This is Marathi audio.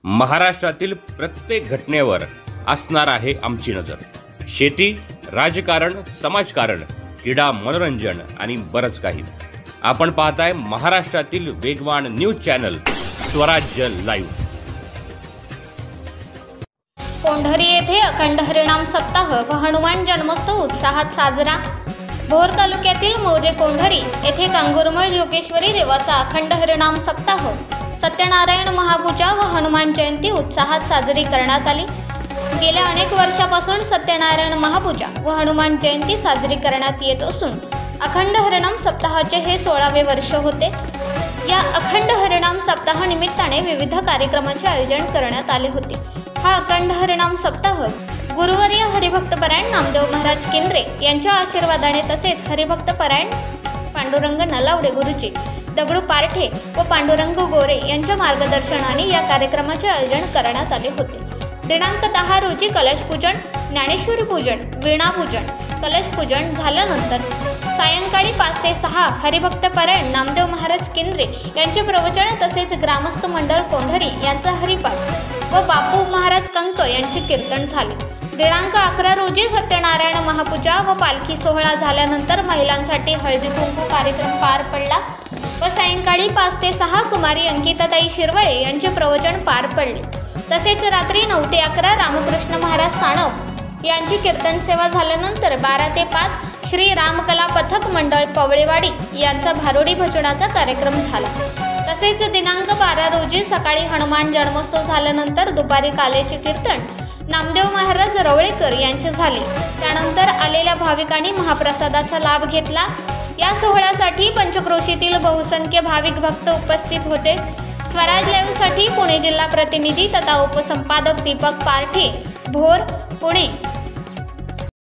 महाराष्ट्रातील प्रत्येक घटनेवर असणार आहे आमची नजर। शेती, राजकारण, समाजकारण, क्रीडा, मनोरंजन आणि बरंच काही। आपण पाहताय महाराष्ट्रातील वेगवान न्यूज चॅनल स्वराज्य लाईव्ह। कोंढरी येथे अखंड हरिनाम सप्ताह व हनुमान जन्मोत्सव उत्साहात साजरा। भोर तालुक्यातील मौजे कोंढरी येथे कंगुरमळ योगेश्वरी देवाचा अखंड हरिनाम सप्ताह, सत्यनारायण महापूजा व हनुमान जयंती उत्साहात साजरी करण्यात आली। गेल्या अनेक वर्षापासून सत्यनारायण महापूजा व हनुमान जयंती साजरी करण्यात येत असून अखंड हरिनाम सप्ताहाचे हे 16वे वर्ष होते। या अखंड हरिनाम सप्ताह निमित्ताने विविध कार्यक्रमांचे आयोजन करण्यात आले होते। हा अखंड हरिनाम सप्ताह गुरुवर्य हरिभक्तपरायण नामदेव महाराज केंद्रे यांच्या आशीर्वादाने तसेच हरिभक्तपरायण पांडुरंग नलावडे गुरुजी, दगडू पारठे व पांडुरंग गोरे यांच्या मार्गदर्शनाने या कार्यक्रमाचे आयोजन करण्यात आले होते। दिनांक 10 रोजी कलश पूजन, ज्ञानेश्वरी पूजन, वीणा पूजन, कलश पूजन झाल्यानंतर सायंकाळी 5 ते 6 हरिभक्तपरायण नामदेव महाराज केंद्रे यांचे प्रवचन तसेच ग्रामस्थ मंडळ कोंढरी यांचा हरिपाठ व बापू महाराज कंक यांचे कीर्तन झाले। दिनांक 11 रोजी सत्यनारायण महापूजा व पालखी सोहळा झाल्यानंतर महिलांसाठी हळदी कुंकू कार्यक्रम पार पडला व सायंकाळी 5 ते 6 कुमारी अंकिताताई शिरवळे यांचे प्रवचन पार पडले। तसेच रात्री 9 ते 11 रामकृष्ण महाराज साणव यांची कीर्तन सेवा झाल्यानंतर 12 ते 5 श्री रामकला पथक मंडळ पवळेवाडी यांचा भारुडी भजनाचा कार्यक्रम झाला। तसेच दिनांक 12 रोजी सकाळी हनुमान जन्मोत्सव झाल्यानंतर दुपारी कालेचे कीर्तन नामदेव महाराज रवळेकर यांचे झाले। त्यानंतर आलेल्या भाविकांनी महाप्रसादाचा लाभ घेतला। या सोहळ्यासाठी पंचक्रोशीतील बहुसंख्य भाविक भक्त उपस्थित होते। स्वराज लाईव्हसाठी पुणे जिल्हा प्रतिनिधी तथा उपसंपादक दीपक पारठे, भोर, पुणे।